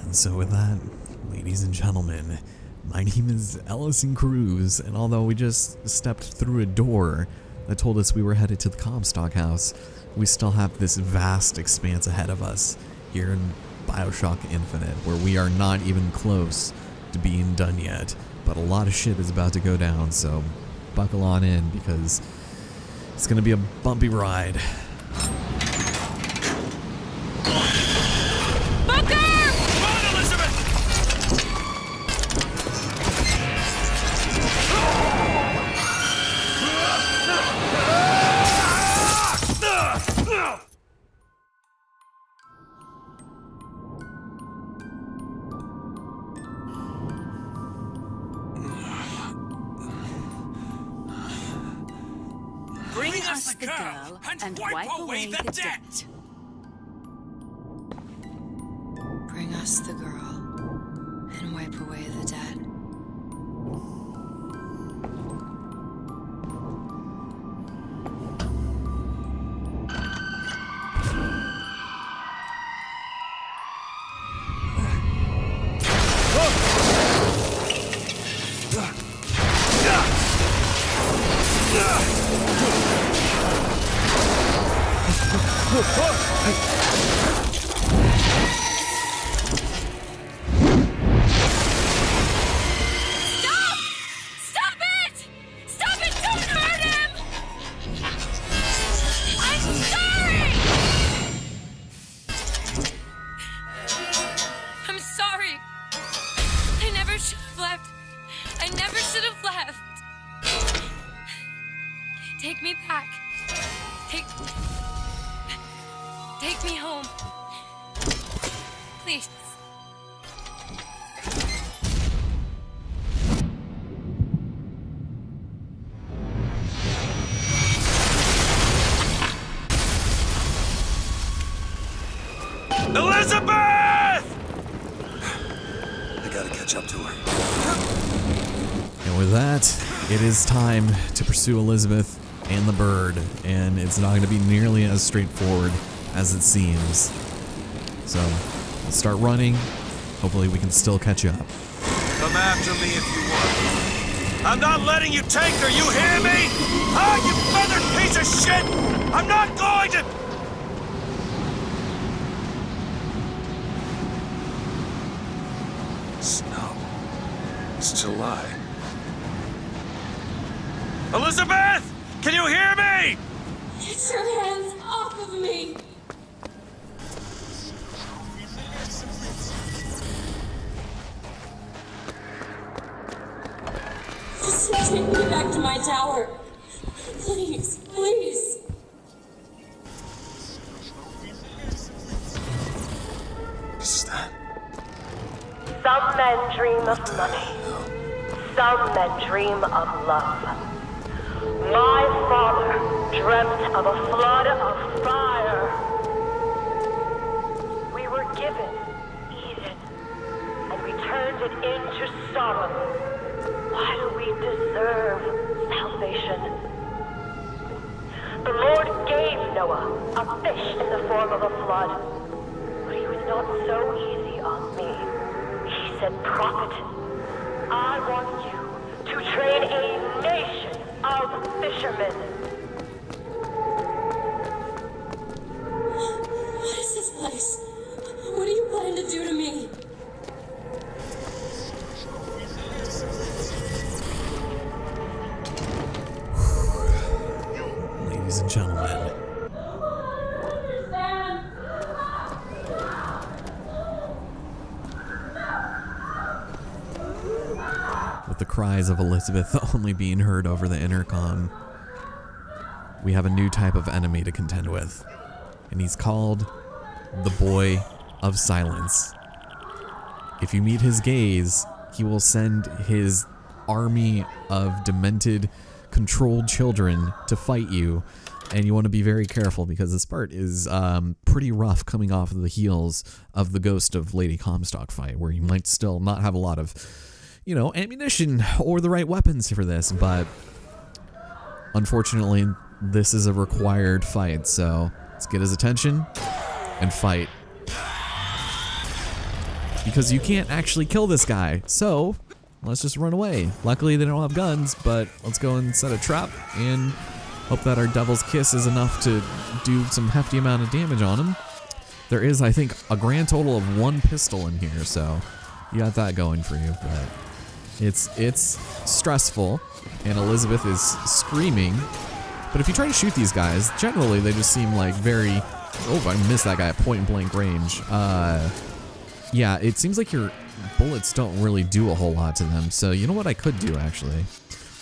And so with that, ladies and gentlemen, my name is Ellison Cruz, and although we just stepped through a door that told us we were headed to the Comstock house, we still have this vast expanse ahead of us here in Bioshock Infinite, where we are not even close to being done yet, but a lot of shit is about to go down, so buckle on in because it's gonna be a bumpy ride. Bring us the girl and wipe away the debt. Bring us the girl and wipe away the debt. Stop it! Stop it! Don't hurt him! I'm sorry! I'm sorry. I never should have left. I never should have left. Take me back. Take me home. Please. Elizabeth! I gotta catch up to her. And with that, it is time to pursue Elizabeth and the bird, and it's not going to be nearly as straightforward as it seems. So, let's start running. Hopefully we can still catch up. Come after me if you want. I'm not letting you take her, you hear me? Ah, you feathered piece of shit! I'm not going to... Snow. It's July. Elizabeth! Can you hear me? Get your hands off of me! Just take me back to my tower. Please, please. Is that? Some men dream of money. Some men dream of love. My father dreamt of a flood of fire. We were given Eden, and we turned it into Sodom. Why do we deserve salvation? The Lord gave Noah a fish in the form of a flood, but he was not so easy on me. He said, "Prophet, I want you to train a nation of fishermen." What is this place? What are you planning to do to me? Ladies and gentlemen, with the cries of Elizabeth only being heard over the intercom, we have a new type of enemy to contend with, and he's called the Boy of Silence. If you meet his gaze, he will send his army of demented, controlled children to fight you, and you want to be very careful because this part is pretty rough coming off of the heels of the Ghost of Lady Comstock fight, where you might still not have a lot of, ammunition or the right weapons for this, but unfortunately, this is a required fight, so let's get his attention and fight. because you can't actually kill this guy. So let's just run away. Luckily they don't have guns, but let's go and set a trap and hope that our Devil's Kiss is enough to do some hefty amount of damage on him. There is, I think, a grand total of 1 pistol in here, so you got that going for you. But it's stressful, and Elizabeth is screaming. But if you try to shoot these guys, generally they just seem like very... Oh, I missed that guy at point blank range. Yeah, it seems like your bullets don't really do a whole lot to them. So you know what I could do, actually?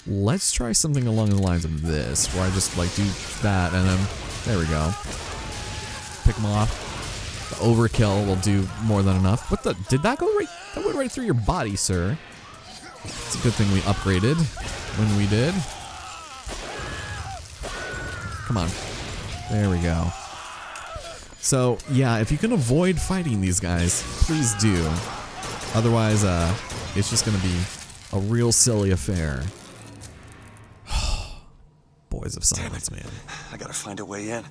Let's try something along the lines of this, where I just like do that and then, there we go. Pick them off. The overkill will do more than enough. What the, did that go right, that went right through your body, sir. It's a good thing we upgraded when we did. Come on. There we go. So, yeah, if you can avoid fighting these guys, please do. Otherwise, it's just gonna be a real silly affair. Boys of Silence, man. I gotta find a way in.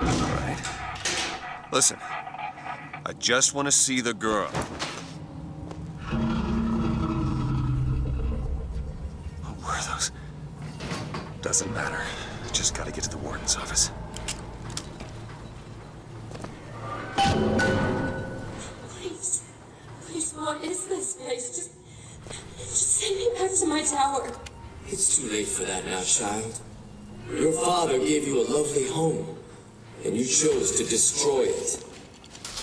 Alright. Listen, I just want to see the girl. Where are those? Doesn't matter. I just gotta get to the warden's office. Please. Please, what is this place? Just send me back to my tower. It's too late for that now, child. Your father gave you a lovely home, and you chose to destroy it.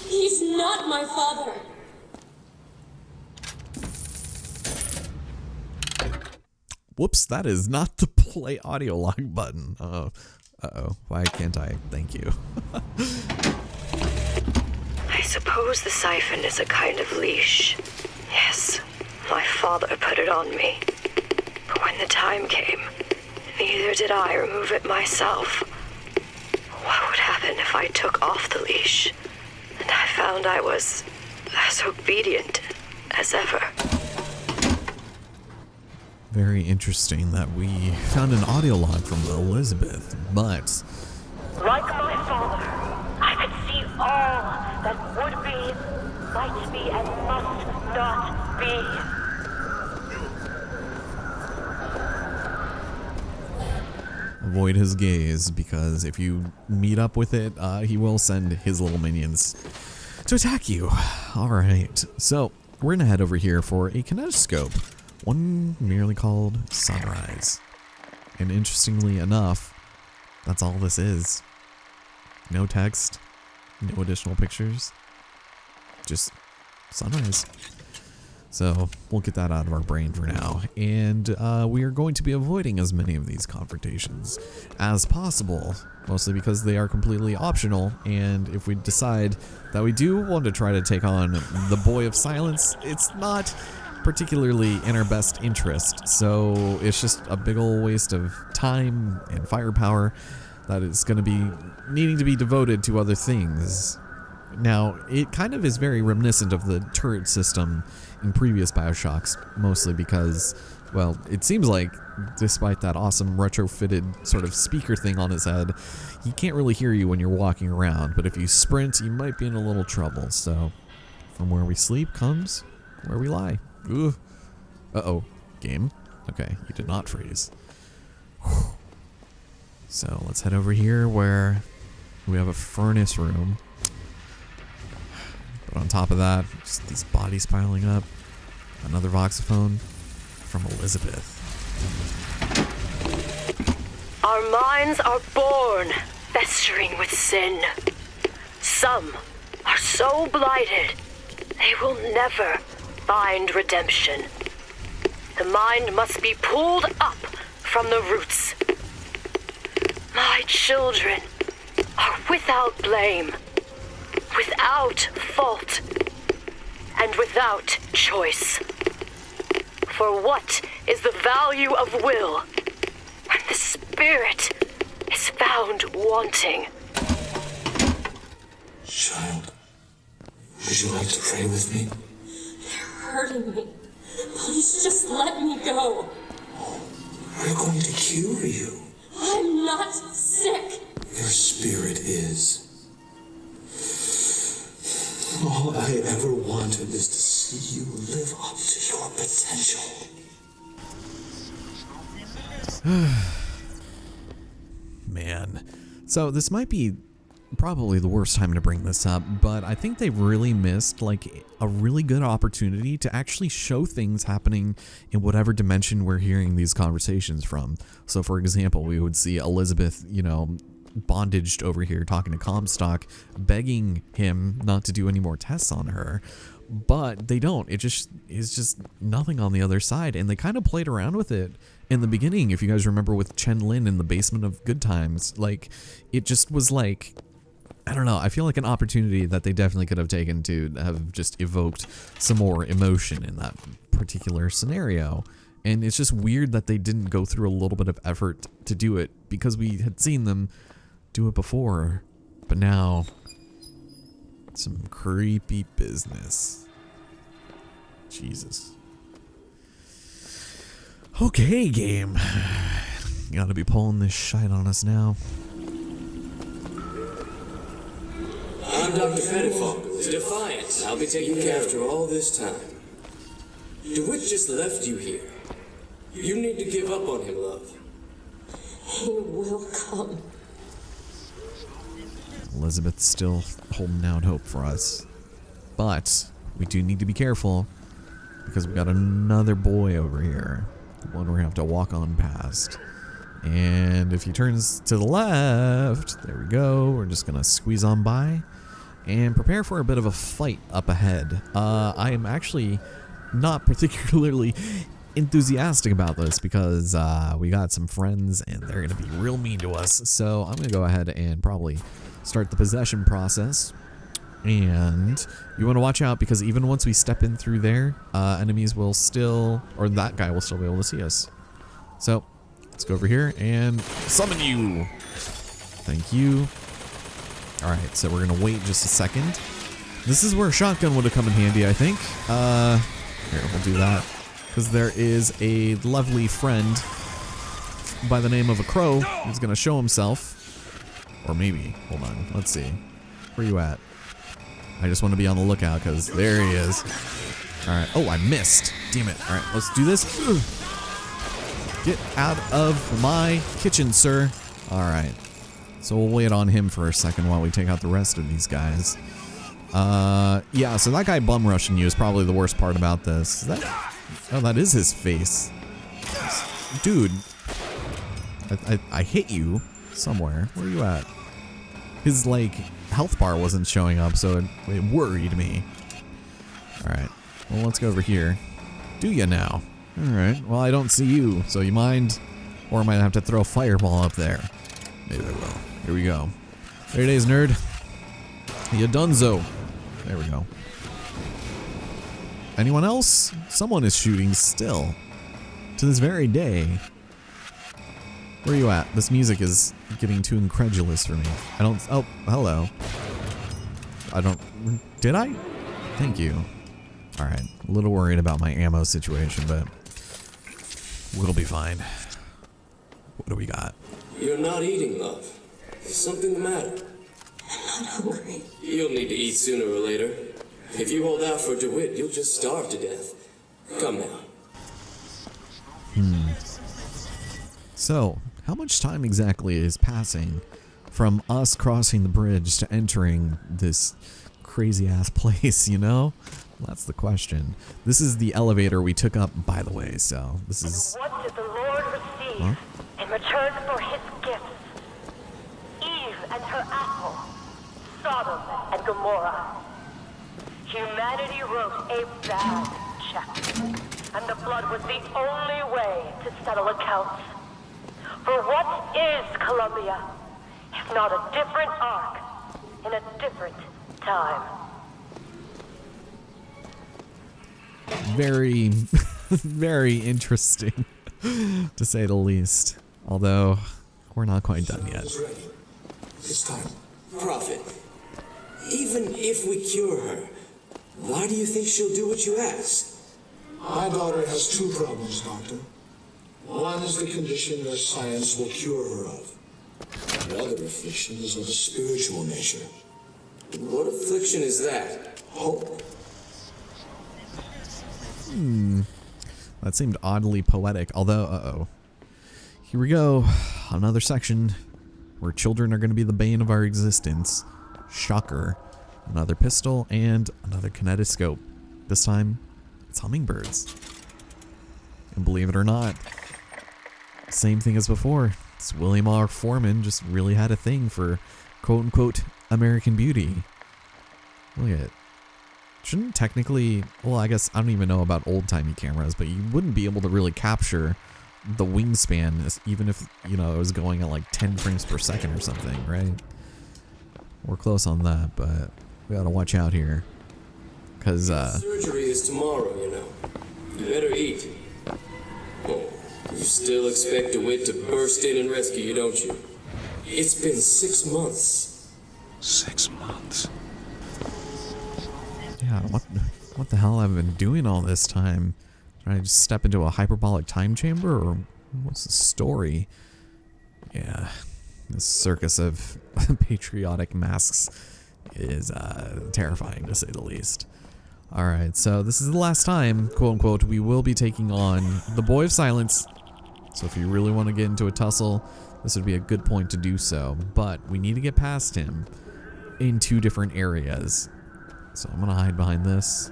He's not my father. Whoops, that is not the play audio log button. Uh-oh. Why can't I? Thank you. I suppose the siphon is a kind of leash. Yes, my father put it on me. But when the time came, neither did I remove it myself. What would happen if I took off the leash, and I found I was as obedient as ever? Very interesting that we found an audio log from Elizabeth, but... Like my father, I could see all that would be, might be, and must not be. Avoid his gaze, because if you meet up with it, he will send his little minions to attack you. Alright, so we're gonna head over here for a kinetoscope. One merely called Sunrise. And interestingly enough, that's all this is. No text, no additional pictures, just Sunrise. So we'll get that out of our brain for now. And we are going to be avoiding as many of these confrontations as possible, mostly because they are completely optional. And if we decide that we do want to try to take on the Boy of Silence, it's not particularly in our best interest, so it's just a big ol' waste of time and firepower that is going to be needing to be devoted to other things. Now, it kind of is very reminiscent of the turret system in previous Bioshocks, mostly because, well, it seems like, despite that awesome retrofitted sort of speaker thing on his head, he can't really hear you when you're walking around, but if you sprint, you might be in a little trouble. So, from where we sleep comes where we lie. Ooh. Uh-oh. Game. Okay, you did not freeze. Whew. So let's head over here where we have a furnace room. But on top of that, just these bodies piling up. Another voxophone from Elizabeth. Our minds are born festering with sin. Some are so blighted, they will never find redemption. The mind must be pulled up from the roots. My children are without blame, without fault, and without choice. For what is the value of will when the spirit is found wanting? Child, would you like to pray with me? Hurting me. Please just let me go. We're going to cure you. I'm not sick. Your spirit is. potential. Man. So this might be probably the worst time to bring this up, but I think they really missed like a really good opportunity to actually show things happening in whatever dimension we're hearing these conversations from. So for example, we would see Elizabeth, you know, bondaged over here talking to Comstock, begging him not to do any more tests on her. But they don't. It just is just nothing on the other side. And they kind of played around with it in the beginning, if you guys remember, with Chen Lin in the basement of Good Times. Like, it just was like, I don't know. I feel like an opportunity that they definitely could have taken to have just evoked some more emotion in that particular scenario. And it's just weird that they didn't go through a little bit of effort to do it, because we had seen them do it before. But now, some creepy business. Jesus. Okay, game. You gotta be pulling this shite on us now. I'm Dr. Fennefolk, Defiant. I'll be taking care after all this time. DeWitt just left you here. You need to give up on him, love. He will come. Elizabeth's still holding out hope for us. But we do need to be careful, because we got another boy over here. One we're gonna have to walk on past. And if he turns to the left, there we go. We're just gonna squeeze on by and prepare for a bit of a fight up ahead. I am actually not particularly enthusiastic about this, because we got some friends and they're gonna be real mean to us. So I'm gonna go ahead and probably start the possession process. And you want to watch out, because even once we step in through there, enemies will still, or that guy will still be able to see us. So let's go over here and summon you. Thank you. All right, so we're gonna wait just a second. This is where a shotgun would have come in handy, I think. Here, we'll do that, because there is a lovely friend by the name of a crow who's gonna show himself. Or maybe, hold on, let's see. Where you at? I just want to be on the lookout, because there he is. All right. Oh, I missed. Damn it. All right, let's do this. Get out of my kitchen, sir. All right. So we'll wait on him for a second while we take out the rest of these guys. Yeah, so that guy bum rushing you is probably the worst part about this. Oh, that is his face. Dude. I hit you somewhere. Where are you at? His, like, health bar wasn't showing up, so it worried me. Alright. Well, let's go over here. Do ya now? Alright. Well, I don't see you, so you mind? Or I might have to throw a fireball up there. Maybe I will. Here we go. There it is, nerd. You donezo. There we go. Anyone else? Someone is shooting still. To this very day. Where are you at? This music is getting too incredulous for me. I don't... Oh, hello. I don't... Did I? Thank you. Alright. A little worried about my ammo situation, but... we'll be fine. What do we got? You're not eating, love. Is something the matter? I'm not hungry. You'll need to eat sooner or later. If you hold out for DeWitt, you'll just starve to death. Come now. So, how much time exactly is passing from us crossing the bridge to entering this crazy-ass place, you know? That's the question. This is the elevator we took up, by the way, so this is... What did the Lord receive in return for his gifts? Eve and her apple, Sodom and Gomorrah. Humanity wrote a bad check, and the blood was the only way to settle accounts. For what is Columbia, if not a different arc in a different time? Very, very interesting, to say the least. Although, we're not quite done yet. It's time. Prophet, even if we cure her, why do you think she'll do what you ask? My daughter has two problems, Doctor. One is the condition that science will cure her of. The other affliction is of a spiritual nature. What affliction is that? Hope. That seemed oddly poetic, although, uh-oh. Here we go. Another section where children are going to be the bane of our existence. Shocker. Another pistol and another kinetoscope. This time, it's hummingbirds. And believe it or not, same thing as before. It's William R. Foreman just really had a thing for quote-unquote American Beauty. Look at it. Shouldn't technically, well, I guess I don't even know about old-timey cameras, but you wouldn't be able to really capture the wingspan even if, you know, it was going at like 10 frames per second or something, right? We're close on that, but we gotta watch out here. Cause, surgery is tomorrow, you know. You better eat. Oh, you still expect DeWitt to burst in and rescue you, don't you? It's been 6 months. 6 months. yeah, what the hell have I been doing all this time? Trying to just step into a hyperbolic time chamber, or what's the story? Yeah, this circus of patriotic masks is terrifying, to say the least. Alright, so this is the last time, quote-unquote, we will be taking on the Boy of Silence. So if you really want to get into a tussle, this would be a good point to do so. But we need to get past him in 2 different areas. So I'm going to hide behind this,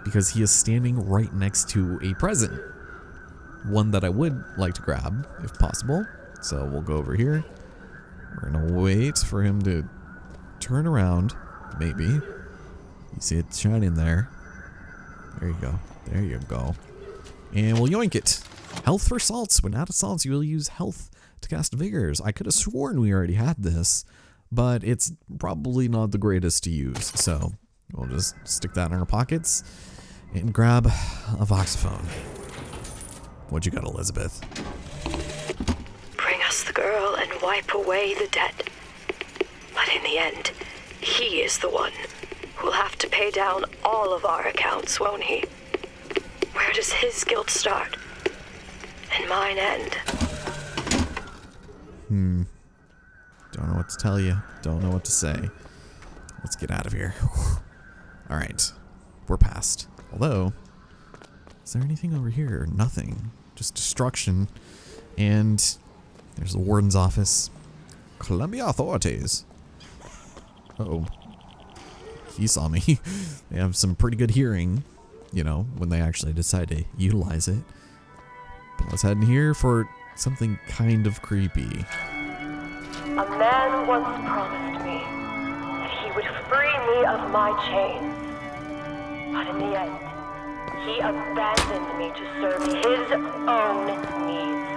because he is standing right next to a present. One that I would like to grab, if possible. So we'll go over here. We're going to wait for him to turn around, maybe. You see it shining there. There you go. There you go. And we'll yoink it. Health for salts. When out of salts, you will use health to cast vigors. I could have sworn we already had this, but it's probably not the greatest to use. So we'll just stick that in our pockets and grab a voxophone. What you got, Elizabeth? Bring us the girl and wipe away the dead. But in the end, he is the one who'll have to pay down all of our accounts, won't he? Where does his guilt start? And mine end? Don't know what to tell you. Don't know what to say. Let's get out of here. Alright. We're past. Although, is there anything over here? Nothing. Just destruction. And there's the warden's office. Columbia authorities. Uh-oh. He saw me. They have some pretty good hearing, you know, when they actually decide to utilize it. But let's head in here for something kind of creepy. A man once promised me that he would free me of my chains. But in the end, he abandoned me to serve his own needs.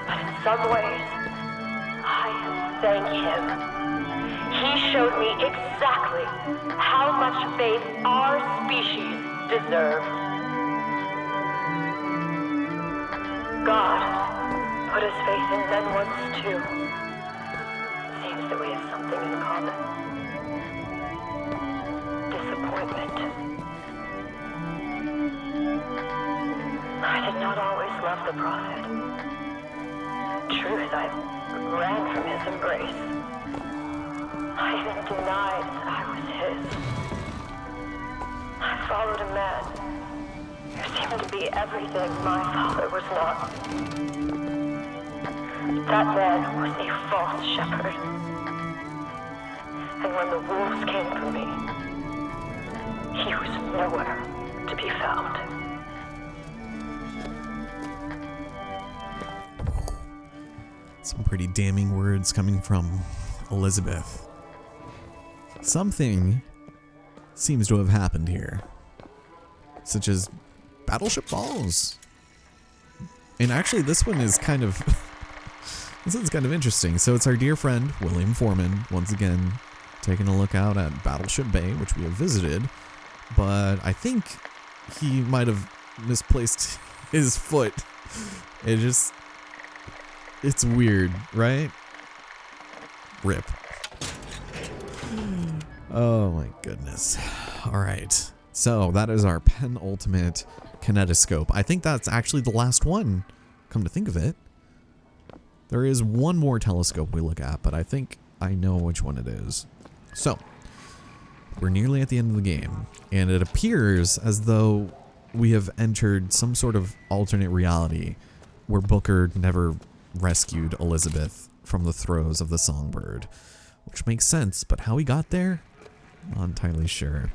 But in some ways, I thank him. He showed me exactly how much faith our species deserves. God put his faith in men once too. Seems that we have something in common. Disappointment. I did not always love the prophet. Truth, I ran from his embrace. I even denied I was his. I followed a man who seemed to be everything my father was not. That man was a false shepherd. And when the wolves came for me, he was nowhere to be found. Some pretty damning words coming from Elizabeth. Something seems to have happened here, such as Battleship Falls. And actually, this one is kind of this one's kind of interesting. So it's our dear friend William Foreman once again taking a look out at Battleship Bay, which we have visited, but I think he might have misplaced his foot. It's weird, right? Rip. Oh my goodness. Alright. So that is our penultimate kinetoscope. I think that's actually the last one, come to think of it. There is one more telescope we look at, but I think I know which one it is. So, we're nearly at the end of the game, and it appears as though we have entered some sort of alternate reality where Booker never rescued Elizabeth from the throes of the songbird. Which makes sense, but how he got there? Not entirely sure.